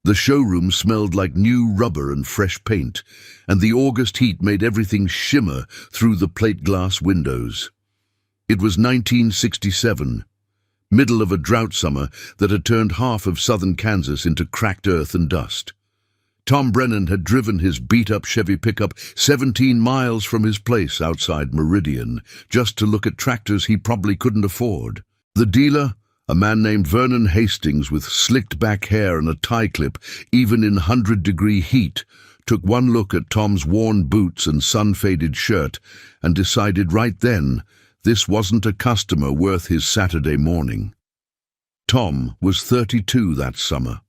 The showroom smelled like new rubber and fresh paint, and the August heat made everything shimmer through the plate glass windows. It was 1967, middle of a drought summer that had turned half of southern Kansas into cracked earth and dust. Tom Brennan had driven his beat-up Chevy pickup 17 miles from his place outside Meridian, just to look at tractors he probably couldn't afford. The dealer, a man named Vernon Hastings with slicked-back hair and a tie clip, even in 100-degree heat, took one look at Tom's worn boots and sun-faded shirt and decided right then this wasn't a customer worth his Saturday morning. Tom was 32 that summer,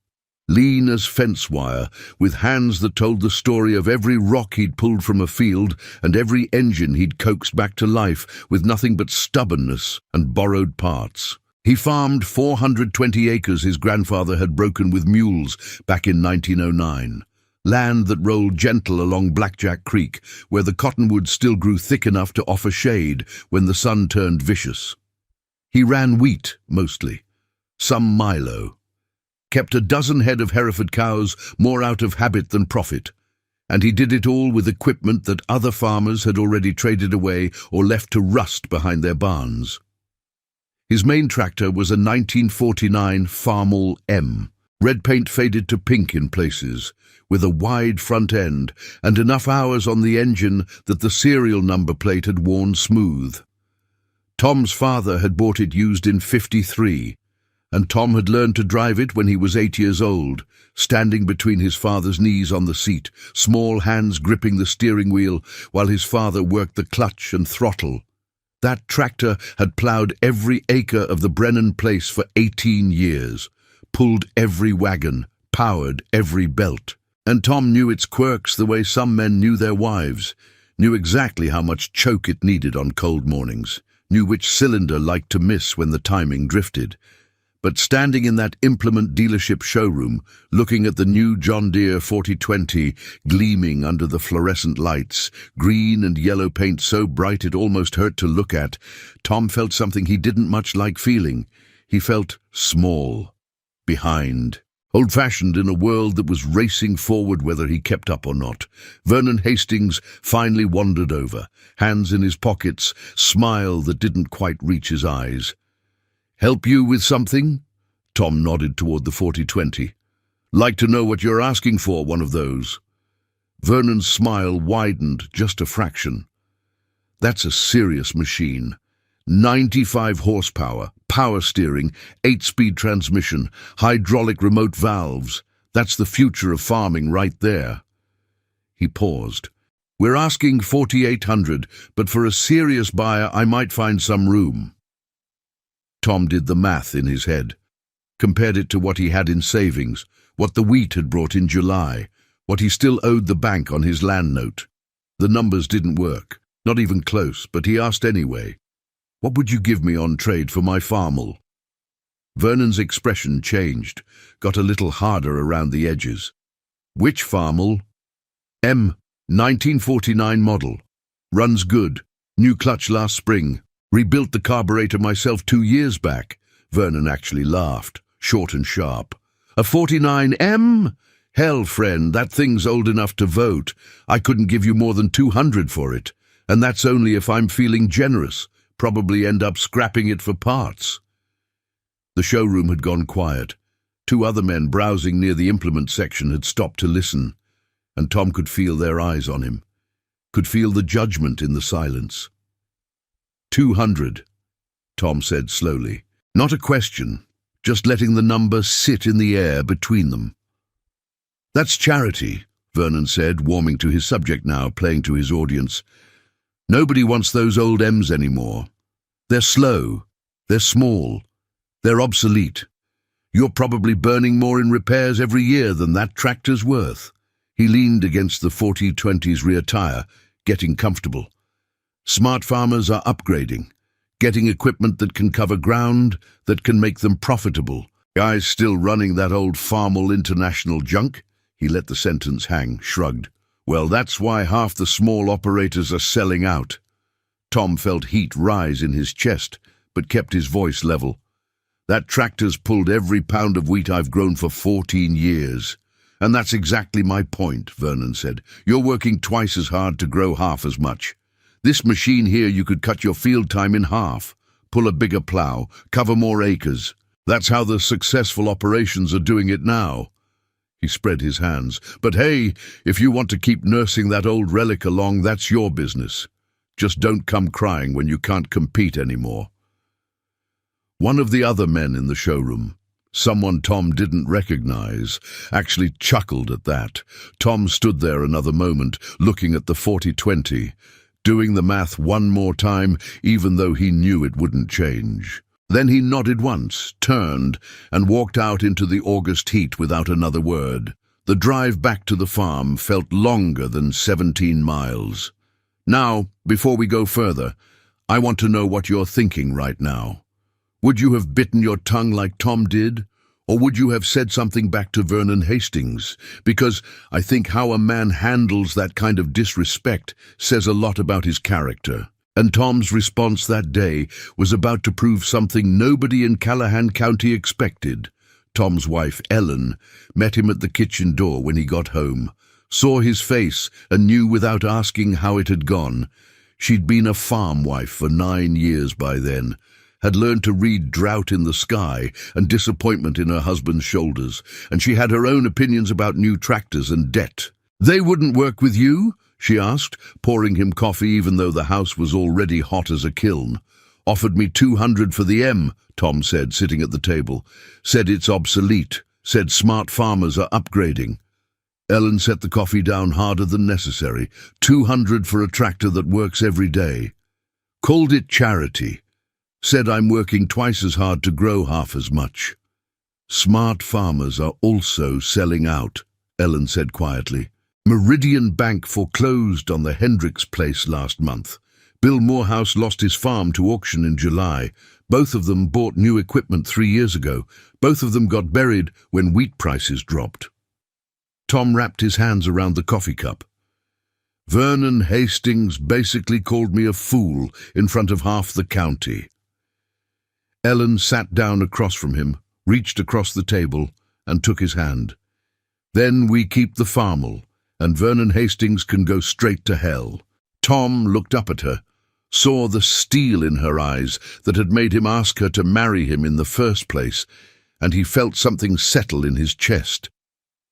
lean as fence wire, with hands that told the story of every rock he'd pulled from a field and every engine he'd coaxed back to life with nothing but stubbornness and borrowed parts. He farmed 420 acres his grandfather had broken with mules back in 1909, land that rolled gentle along Blackjack Creek, where the cottonwoods still grew thick enough to offer shade when the sun turned vicious. He ran wheat, mostly, some Milo, kept a dozen head of Hereford cows more out of habit than profit, and he did it all with equipment that other farmers had already traded away or left to rust behind their barns. His main tractor was a 1949 Farmall M, red paint faded to pink in places, with a wide front end and enough hours on the engine that the serial number plate had worn smooth. Tom's father had bought it used in '53, and Tom had learned to drive it when he was 8 years old, standing between his father's knees on the seat, small hands gripping the steering wheel while his father worked the clutch and throttle. That tractor had ploughed every acre of the Brennan place for 18 years, pulled every wagon, powered every belt. And Tom knew its quirks the way some men knew their wives, knew exactly how much choke it needed on cold mornings, knew which cylinder liked to miss when the timing drifted. But standing in that implement dealership showroom, looking at the new John Deere 4020 gleaming under the fluorescent lights, green and yellow paint so bright it almost hurt to look at, Tom felt something he didn't much like feeling. He felt small, behind, old-fashioned in a world that was racing forward whether he kept up or not. Vernon Hastings finally wandered over, hands in his pockets, smile that didn't quite reach his eyes. "Help you with something?" Tom nodded toward the 4020. "Like to know what you're asking for, one of those." Vernon's smile widened just a fraction. "That's a serious machine. 95 horsepower, power steering, 8-speed transmission, hydraulic remote valves. That's the future of farming right there." He paused. "We're asking 4,800, but for a serious buyer I might find some room." Tom did the math in his head, compared it to what he had in savings, what the wheat had brought in July, what he still owed the bank on his land note. The numbers didn't work, not even close, but he asked anyway, "What would you give me on trade for my Farmall?" Vernon's expression changed, got a little harder around the edges. "Which Farmall?" "M, 1949 model. Runs good. New clutch last spring. Rebuilt the carburetor myself 2 years back." Vernon actually laughed, short and sharp. "A 49M? Hell, friend, that thing's old enough to vote. I couldn't give you more than 200 for it. And that's only if I'm feeling generous. Probably end up scrapping it for parts." The showroom had gone quiet. 2 other men browsing near the implement section had stopped to listen, and Tom could feel their eyes on him, could feel the judgment in the silence. 200, Tom said slowly. Not a question, just letting the number sit in the air between them. "That's charity," Vernon said, warming to his subject now, playing to his audience. "Nobody wants those old M's anymore. They're slow, they're small, they're obsolete. You're probably burning more in repairs every year than that tractor's worth." He leaned against the 4020's rear tire, getting comfortable. "Smart farmers are upgrading, getting equipment that can cover ground, that can make them profitable. Guys still running that old Farmall International junk?" He let the sentence hang, shrugged. "Well, that's why half the small operators are selling out." Tom felt heat rise in his chest, but kept his voice level. "That tractor's pulled every pound of wheat I've grown for 14 years. And that's exactly my point, Vernon said. You're working twice as hard to grow half as much. This machine here, you could cut your field time in half, pull a bigger plough, cover more acres. That's how the successful operations are doing it now. He spread his hands. But hey, if you want to keep nursing that old relic along, that's your business. Just don't come crying when you can't compete anymore. One of the other men in the showroom, someone Tom didn't recognize, actually chuckled at that. Tom stood there another moment, looking at the 40-20, doing the math one more time, even though he knew it wouldn't change. Then he nodded once, turned, and walked out into the August heat without another word. The drive back to the farm felt longer than 17 miles. Now, before we go further, I want to know what you're thinking right now. Would you have bitten your tongue like Tom did? Or would you have said something back to Vernon Hastings? Because I think how a man handles that kind of disrespect says a lot about his character. And Tom's response that day was about to prove something nobody in Callahan County expected. Tom's wife, Ellen, met him at the kitchen door when he got home, saw his face and knew without asking how it had gone. She'd been a farm wife for 9 years by then, had learned to read drought in the sky and disappointment in her husband's shoulders, and she had her own opinions about new tractors and debt. "They wouldn't work with you?" she asked, pouring him coffee even though the house was already hot as a kiln. "Offered me 200 for the M," Tom said, sitting at the table. "Said it's obsolete. Said smart farmers are upgrading." Ellen set the coffee down harder than necessary. 200 for a tractor that works every day. Called it charity. Said I'm working twice as hard to grow half as much. "Smart farmers are also selling out," Ellen said quietly. "Meridian Bank foreclosed on the Hendricks place last month. Bill Morehouse lost his farm to auction in July. Both of them bought new equipment 3 years ago. Both of them got buried when wheat prices dropped." Tom wrapped his hands around the coffee cup. "Vernon Hastings basically called me a fool in front of half the county." Ellen sat down across from him, reached across the table, and took his hand. "Then we keep the Farmall, and Vernon Hastings can go straight to hell." Tom looked up at her, saw the steel in her eyes that had made him ask her to marry him in the first place, and he felt something settle in his chest.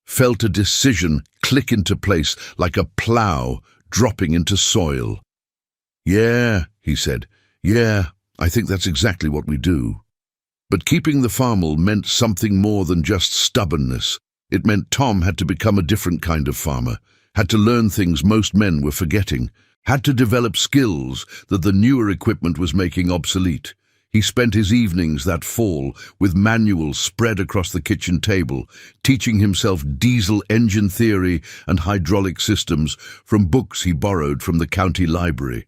Felt a decision click into place like a plough dropping into soil. "Yeah," he said. "Yeah, I think that's exactly what we do." But keeping the Farmall meant something more than just stubbornness. It meant Tom had to become a different kind of farmer, had to learn things most men were forgetting, had to develop skills that the newer equipment was making obsolete. He spent his evenings that fall with manuals spread across the kitchen table, teaching himself diesel engine theory and hydraulic systems from books he borrowed from the county library.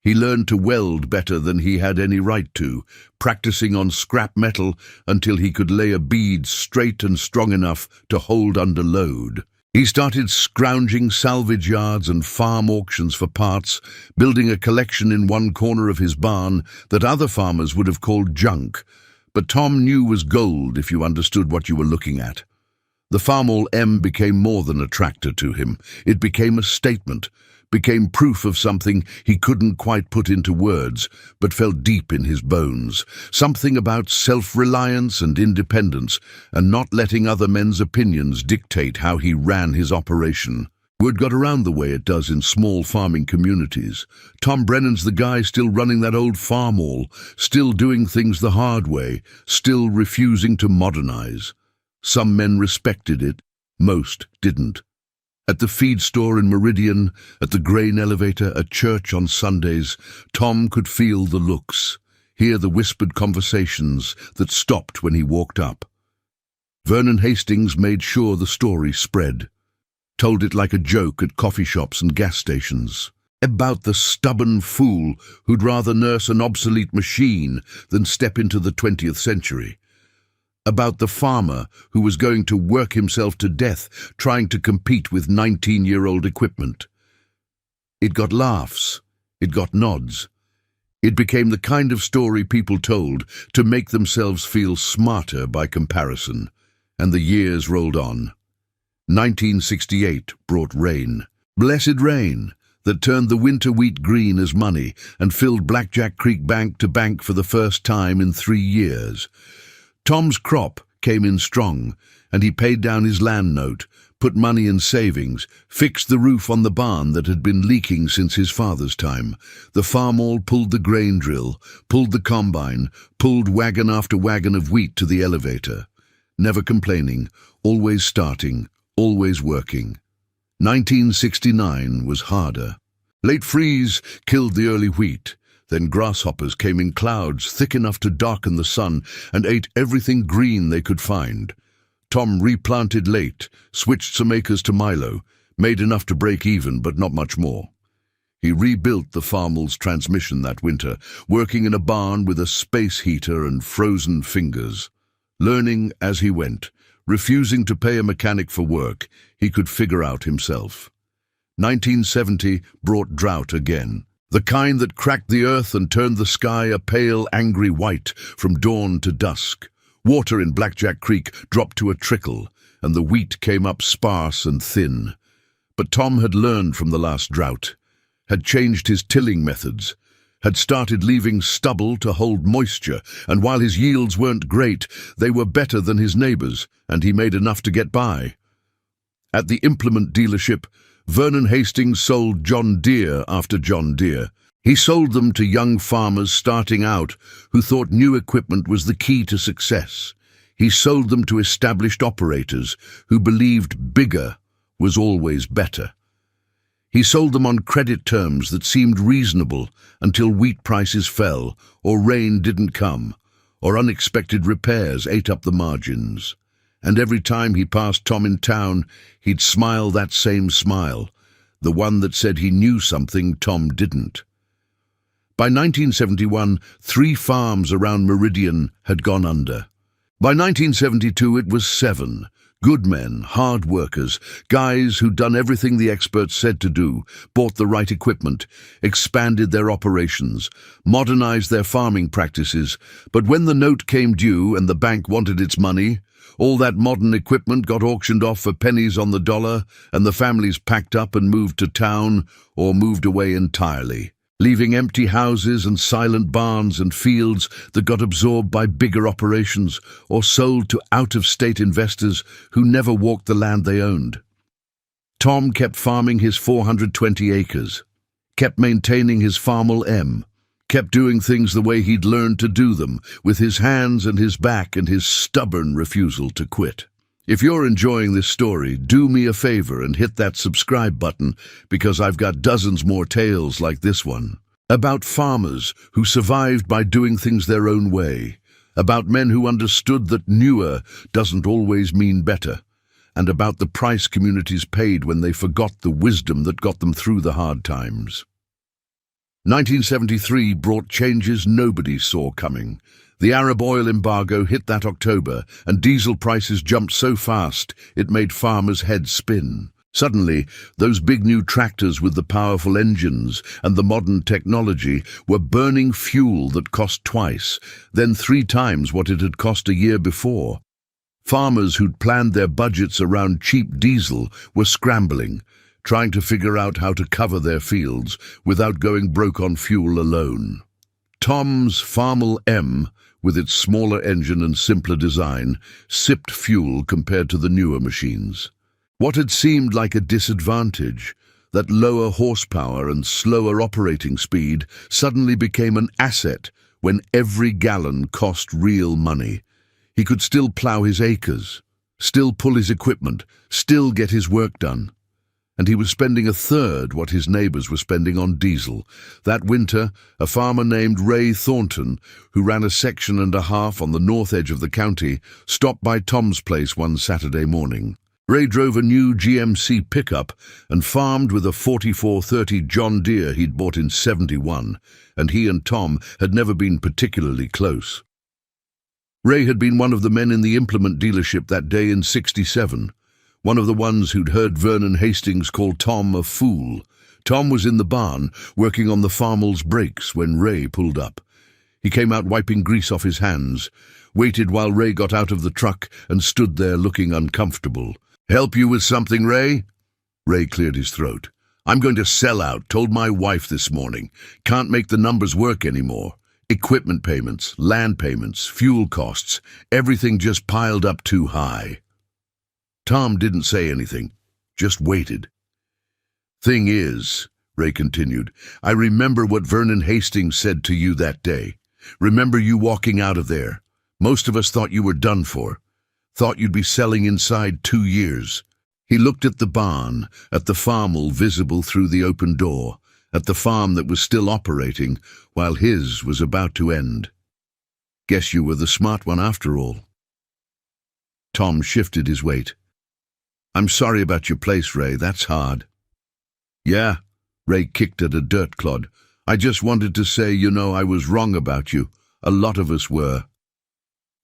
He learned to weld better than he had any right to, practicing on scrap metal until he could lay a bead straight and strong enough to hold under load. He started scrounging salvage yards and farm auctions for parts, building a collection in one corner of his barn that other farmers would have called junk, but Tom knew was gold if you understood what you were looking at. The Farmall M became more than a tractor to him. It became a statement, became proof of something he couldn't quite put into words, but felt deep in his bones. Something about self-reliance and independence, and not letting other men's opinions dictate how he ran his operation. Word got around the way it does in small farming communities. Tom Brennan's the guy still running that old Farmall, still doing things the hard way, still refusing to modernize. Some men respected it, most didn't. At the feed store in Meridian, at the grain elevator, at church on Sundays, Tom could feel the looks, hear the whispered conversations that stopped when he walked up. Vernon Hastings made sure the story spread, told it like a joke at coffee shops and gas stations, about the stubborn fool who'd rather nurse an obsolete machine than step into the 20th century. About the farmer who was going to work himself to death trying to compete with 19-year-old equipment. It got laughs. It got nods. It became the kind of story people told to make themselves feel smarter by comparison. And the years rolled on. 1968 brought rain. Blessed rain that turned the winter wheat green as money and filled Blackjack Creek bank to bank for the first time in 3 years. Tom's crop came in strong, and he paid down his land note, put money in savings, fixed the roof on the barn that had been leaking since his father's time. The Farmall pulled the grain drill, pulled the combine, pulled wagon after wagon of wheat to the elevator. Never complaining, always starting, always working. 1969 was harder. Late freeze killed the early wheat. Then grasshoppers came in clouds thick enough to darken the sun and ate everything green they could find. Tom replanted late, switched some acres to milo, made enough to break even but not much more. He rebuilt the Farmall's transmission that winter, working in a barn with a space heater and frozen fingers. Learning as he went, refusing to pay a mechanic for work he could figure out himself. 1970 brought drought again. The kind that cracked the earth and turned the sky a pale, angry white from dawn to dusk. Water in Blackjack Creek dropped to a trickle, and the wheat came up sparse and thin. But Tom had learned from the last drought, had changed his tilling methods, had started leaving stubble to hold moisture, and while his yields weren't great, they were better than his neighbors, and he made enough to get by. At the implement dealership, Vernon Hastings sold John Deere after John Deere. He sold them to young farmers starting out who thought new equipment was the key to success. He sold them to established operators who believed bigger was always better. He sold them on credit terms that seemed reasonable until wheat prices fell, or rain didn't come, or unexpected repairs ate up the margins. And every time he passed Tom in town, he'd smile that same smile, the one that said he knew something Tom didn't. By 1971, 3 farms around Meridian had gone under. By 1972, it was 7. Good men, hard workers, guys who'd done everything the experts said to do, bought the right equipment, expanded their operations, modernized their farming practices. But when the note came due and the bank wanted its money, all that modern equipment got auctioned off for pennies on the dollar, and the families packed up and moved to town or moved away entirely, leaving empty houses and silent barns and fields that got absorbed by bigger operations or sold to out-of-state investors who never walked the land they owned. Tom kept farming his 420 acres, kept maintaining his Farmall M, kept doing things the way he'd learned to do them, with his hands and his back and his stubborn refusal to quit. If you're enjoying this story, do me a favor and hit that subscribe button, because I've got dozens more tales like this one. About farmers who survived by doing things their own way. About men who understood that newer doesn't always mean better. And about the price communities paid when they forgot the wisdom that got them through the hard times. 1973 brought changes nobody saw coming. The Arab oil embargo hit that October, and diesel prices jumped so fast it made farmers' heads spin. Suddenly, those big new tractors with the powerful engines and the modern technology were burning fuel that cost twice, then 3 times what it had cost a year before. Farmers who'd planned their budgets around cheap diesel were scrambling, trying to figure out how to cover their fields without going broke on fuel alone. Tom's Farmall M, with its smaller engine and simpler design, sipped fuel compared to the newer machines. What had seemed like a disadvantage, that lower horsepower and slower operating speed, suddenly became an asset when every gallon cost real money. He could still plow his acres, still pull his equipment, still get his work done. And he was spending 1/3 what his neighbors were spending on diesel. That winter, a farmer named Ray Thornton, who ran a section and a half on the north edge of the county, stopped by Tom's place one Saturday morning. Ray drove a new GMC pickup and farmed with a 4430 John Deere he'd bought in '71, and he and Tom had never been particularly close. Ray had been one of the men in the implement dealership that day in '67. One of the ones who'd heard Vernon Hastings call Tom a fool. Tom was in the barn, working on the Farmall's brakes when Ray pulled up. He came out wiping grease off his hands, waited while Ray got out of the truck and stood there looking uncomfortable. Help you with something, Ray? Ray cleared his throat. I'm going to sell out, told my wife this morning. Can't make the numbers work anymore. Equipment payments, land payments, fuel costs, everything just piled up too high. Tom didn't say anything, just waited. Thing is, Ray continued, I remember what Vernon Hastings said to you that day. Remember you walking out of there. Most of us thought you were done for. Thought you'd be selling inside 2 years. He looked at the barn, at the Farmall visible through the open door, at the farm that was still operating, while his was about to end. Guess you were the smart one after all. Tom shifted his weight. I'm sorry about your place, Ray, that's hard. Yeah, Ray kicked at a dirt clod. I just wanted to say, I was wrong about you. A lot of us were.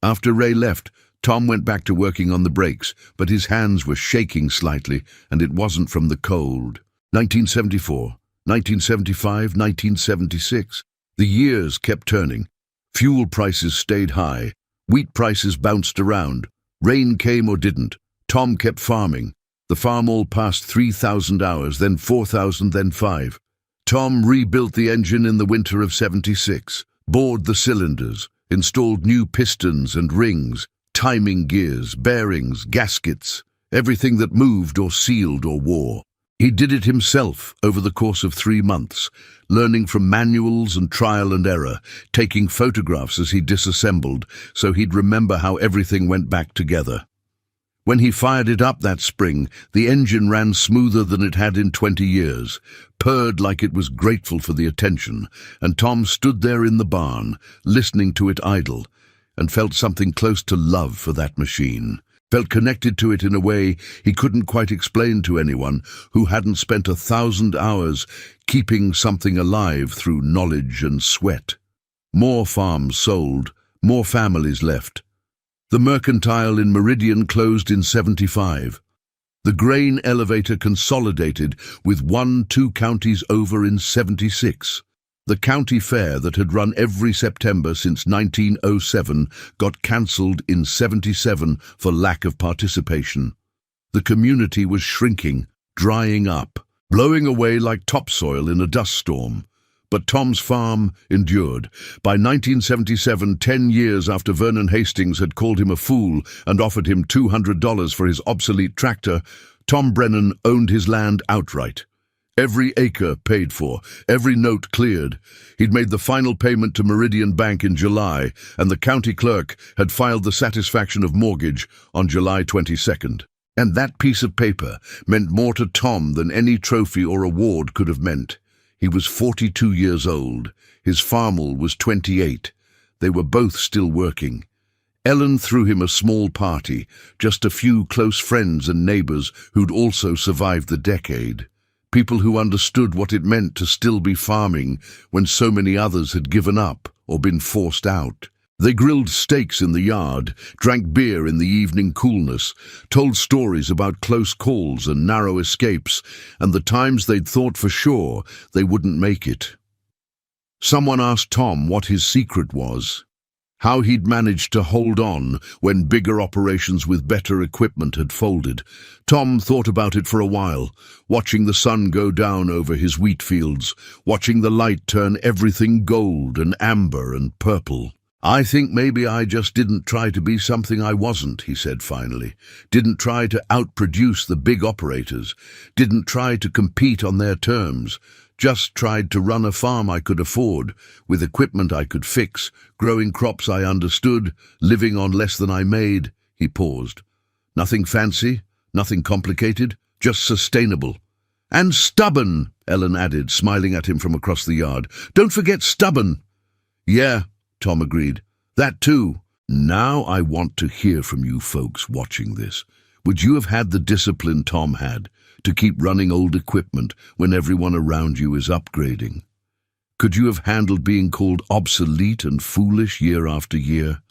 After Ray left, Tom went back to working on the brakes, but his hands were shaking slightly, and it wasn't from the cold. 1974, 1975, 1976. The years kept turning. Fuel prices stayed high. Wheat prices bounced around. Rain came or didn't. Tom kept farming. The farm all passed 3,000 hours, then 4,000, then 5. Tom rebuilt the engine in the winter of 76, bored the cylinders, installed new pistons and rings, timing gears, bearings, gaskets, everything that moved or sealed or wore. He did it himself over the course of 3 months, learning from manuals and trial and error, taking photographs as he disassembled so he'd remember how everything went back together. When he fired it up that spring, the engine ran smoother than it had in 20 years, purred like it was grateful for the attention, and Tom stood there in the barn, listening to it idle, and felt something close to love for that machine, felt connected to it in a way he couldn't quite explain to anyone who hadn't spent 1,000 hours keeping something alive through knowledge and sweat. More farms sold, more families left. The mercantile in Meridian closed in 75. The grain elevator consolidated with 1-2 counties over in 76. The county fair that had run every September since 1907 got cancelled in 77 for lack of participation. The community was shrinking, drying up, blowing away like topsoil in a dust storm. But Tom's farm endured. By 1977, 10 years after Vernon Hastings had called him a fool and offered him $200 for his obsolete tractor, Tom Brennan owned his land outright. Every acre paid for, every note cleared. He'd made the final payment to Meridian Bank in July, and the county clerk had filed the satisfaction of mortgage on July 22nd. And that piece of paper meant more to Tom than any trophy or award could have meant. He was 42 years old. His Farmall was 28. They were both still working. Ellen threw him a small party, just a few close friends and neighbors who'd also survived the decade. People who understood what it meant to still be farming when so many others had given up or been forced out. They grilled steaks in the yard, drank beer in the evening coolness, told stories about close calls and narrow escapes, and the times they'd thought for sure they wouldn't make it. Someone asked Tom what his secret was, how he'd managed to hold on when bigger operations with better equipment had folded. Tom thought about it for a while, watching the sun go down over his wheat fields, watching the light turn everything gold and amber and purple. I think maybe I just didn't try to be something I wasn't, he said finally. Didn't try to outproduce the big operators. Didn't try to compete on their terms. Just tried to run a farm I could afford, with equipment I could fix, growing crops I understood, living on less than I made. He paused. Nothing fancy, nothing complicated, just sustainable. And stubborn, Ellen added, smiling at him from across the yard. Don't forget stubborn. Yeah, Tom agreed. That too. Now I want to hear from you folks watching this. Would you have had the discipline Tom had to keep running old equipment when everyone around you is upgrading? Could you have handled being called obsolete and foolish year after year?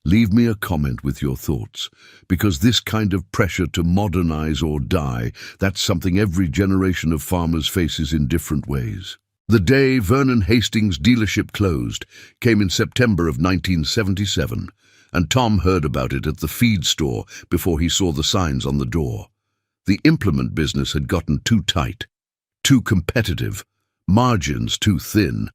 Leave me a comment with your thoughts, because this kind of pressure to modernize or die, that's something every generation of farmers faces in different ways. The day Vernon Hastings' dealership closed came in September of 1977, and Tom heard about it at the feed store before he saw the signs on the door. The implement business had gotten too tight, too competitive, margins too thin.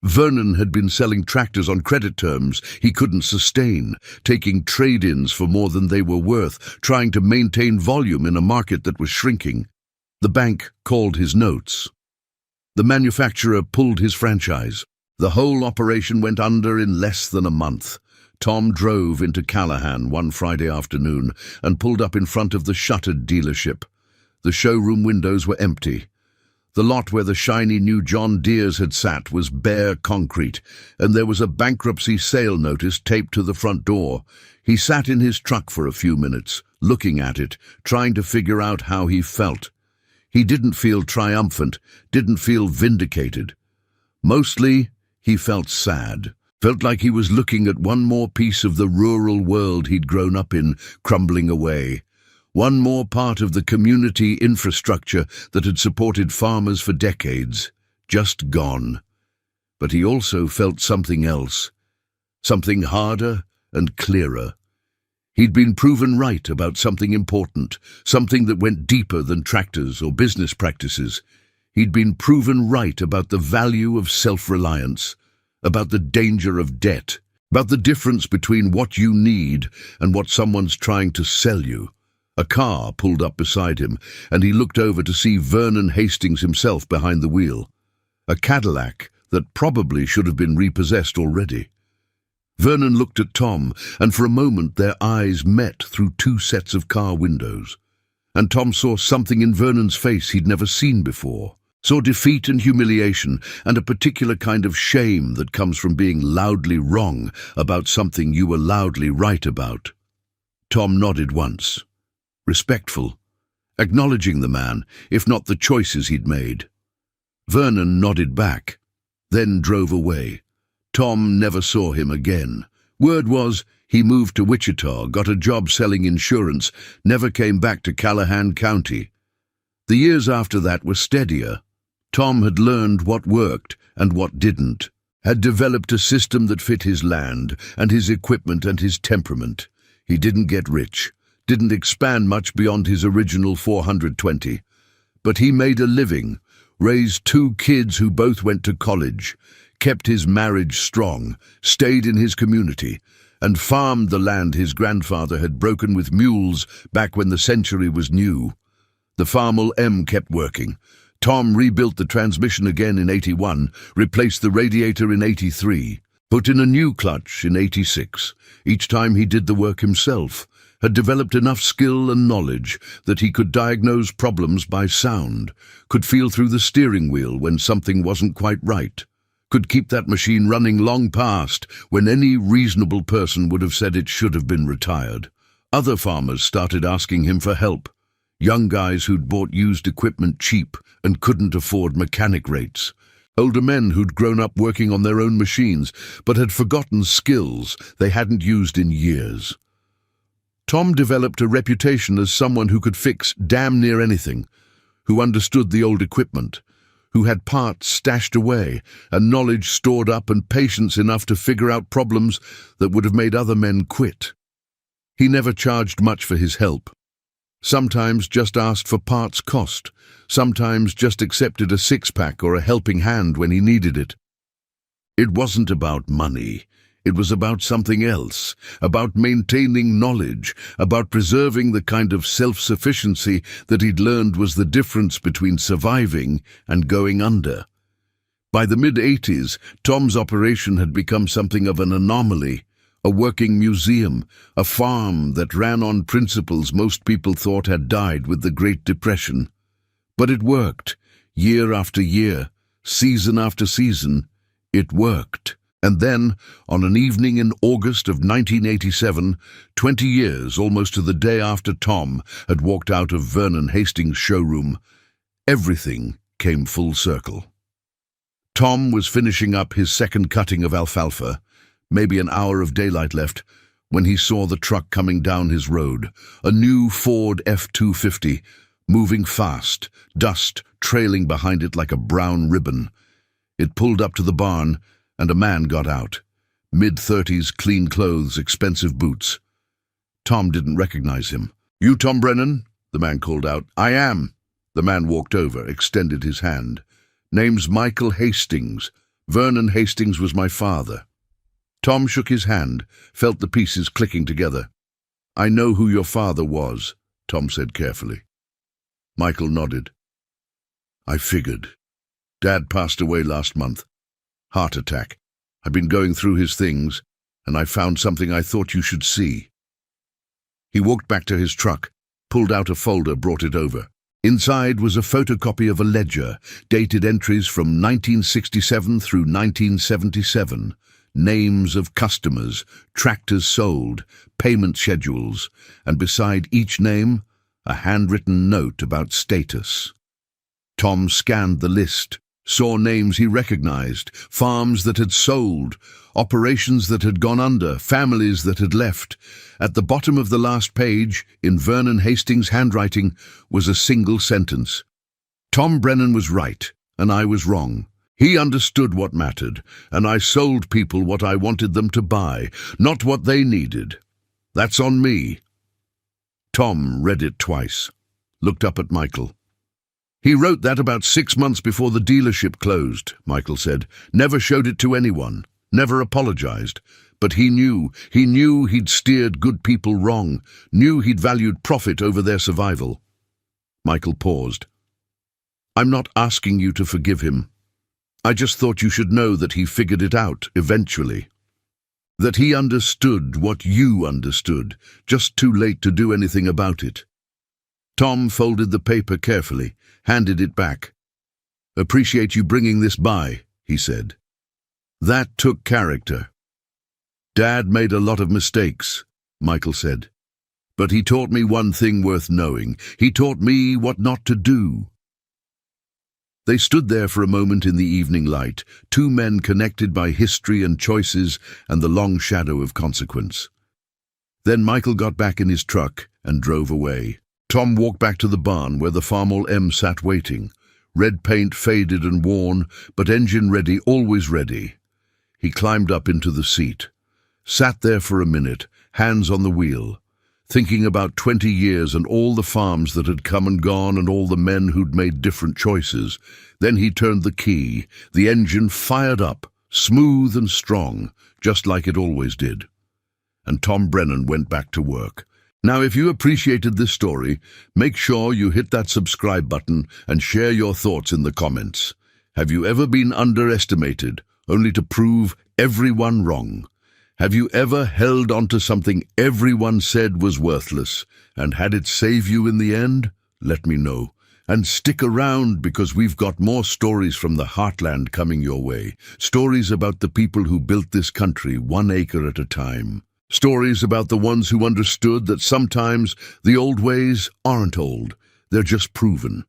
Vernon had been selling tractors on credit terms he couldn't sustain, taking trade-ins for more than they were worth, trying to maintain volume in a market that was shrinking. The bank called his notes. The manufacturer pulled his franchise. The whole operation went under in less than a month. Tom drove into Callahan one Friday afternoon and pulled up in front of the shuttered dealership. The showroom windows were empty. The lot where the shiny new John Deeres had sat was bare concrete, and there was a bankruptcy sale notice taped to the front door. He sat in his truck for a few minutes, looking at it, trying to figure out how he felt. He didn't feel triumphant, didn't feel vindicated. Mostly, he felt sad. Felt like he was looking at one more piece of the rural world he'd grown up in crumbling away. One more part of the community infrastructure that had supported farmers for decades, just gone. But he also felt something else, something harder and clearer. He'd been proven right about something important, something that went deeper than tractors or business practices. He'd been proven right about the value of self-reliance, about the danger of debt, about the difference between what you need and what someone's trying to sell you. A car pulled up beside him, and he looked over to see Vernon Hastings himself behind the wheel. A Cadillac that probably should have been repossessed already. Vernon looked at Tom, and for a moment their eyes met through two sets of car windows. And Tom saw something in Vernon's face he'd never seen before. Saw defeat and humiliation, and a particular kind of shame that comes from being loudly wrong about something you were loudly right about. Tom nodded once. Respectful, acknowledging the man, if not the choices he'd made. Vernon nodded back, then drove away. Tom never saw him again. Word was, he moved to Wichita, got a job selling insurance, never came back to Callahan County. The years after that were steadier. Tom had learned what worked and what didn't, had developed a system that fit his land and his equipment and his temperament. He didn't get rich, didn't expand much beyond his original 420. But he made a living, raised two kids who both went to college, kept his marriage strong, stayed in his community, and farmed the land his grandfather had broken with mules back when the century was new. The Farmall M kept working. Tom rebuilt the transmission again in 81, replaced the radiator in 83, put in a new clutch in 86. Each time he did the work himself, had developed enough skill and knowledge that he could diagnose problems by sound, could feel through the steering wheel when something wasn't quite right, could keep that machine running long past when any reasonable person would have said it should have been retired. Other farmers started asking him for help. Young guys who'd bought used equipment cheap and couldn't afford mechanic rates. Older men who'd grown up working on their own machines but had forgotten skills they hadn't used in years. Tom developed a reputation as someone who could fix damn near anything, who understood the old equipment, who had parts stashed away and knowledge stored up and patience enough to figure out problems that would have made other men quit. He never charged much for his help. Sometimes just asked for parts cost, sometimes just accepted a six-pack or a helping hand when he needed it. It wasn't about money. It was about something else, about maintaining knowledge, about preserving the kind of self-sufficiency that he'd learned was the difference between surviving and going under. By the mid-80s, Tom's operation had become something of an anomaly, a working museum, a farm that ran on principles most people thought had died with the Great Depression. But it worked, year after year, season after season. It worked. And then, on an evening in August of 1987, 20 years almost to the day after Tom had walked out of Vernon Hastings' showroom, everything came full circle. Tom was finishing up his second cutting of alfalfa, maybe an hour of daylight left, when he saw the truck coming down his road, a new Ford F-250, moving fast, dust trailing behind it like a brown ribbon. It pulled up to the barn, and a man got out. Mid-30s, clean clothes, expensive boots. Tom didn't recognize him. "You Tom Brennan?" the man called out. "I am." The man walked over, extended his hand. "Name's Michael Hastings. Vernon Hastings was my father." Tom shook his hand, felt the pieces clicking together. "I know who your father was," Tom said carefully. Michael nodded. "I figured. Dad passed away last month. Heart attack. I've been going through his things, and I found something I thought you should see." He walked back to his truck, pulled out a folder, brought it over. Inside was a photocopy of a ledger, dated entries from 1967 through 1977, names of customers, tractors sold, payment schedules, and beside each name, a handwritten note about status. Tom scanned the list, saw names he recognized, farms that had sold, operations that had gone under, families that had left. At the bottom of the last page, in Vernon Hastings' handwriting, was a single sentence. "Tom Brennan was right, and I was wrong. He understood what mattered, and I sold people what I wanted them to buy, not what they needed. That's on me." Tom read it twice, looked up at Michael. "He wrote that about 6 months before the dealership closed," Michael said. "Never showed it to anyone, never apologized. But he knew he'd steered good people wrong, knew he'd valued profit over their survival." Michael paused. "I'm not asking you to forgive him. I just thought you should know that he figured it out eventually. That he understood what you understood, just too late to do anything about it." Tom folded the paper carefully, handed it back. "Appreciate you bringing this by," he said. "That took character." "Dad made a lot of mistakes," Michael said. "But he taught me one thing worth knowing. He taught me what not to do." They stood there for a moment in the evening light, two men connected by history and choices and the long shadow of consequence. Then Michael got back in his truck and drove away. Tom walked back to the barn where the Farmall M sat waiting. Red paint faded and worn, but engine ready, always ready. He climbed up into the seat. Sat there for a minute, hands on the wheel, thinking about 20 years and all the farms that had come and gone and all the men who'd made different choices. Then he turned the key. The engine fired up, smooth and strong, just like it always did. And Tom Brennan went back to work. Now, if you appreciated this story, make sure you hit that subscribe button and share your thoughts in the comments. Have you ever been underestimated, only to prove everyone wrong? Have you ever held on to something everyone said was worthless and had it save you in the end? Let me know. And stick around because we've got more stories from the heartland coming your way. Stories about the people who built this country 1 acre at a time. Stories about the ones who understood that sometimes the old ways aren't old, they're just proven.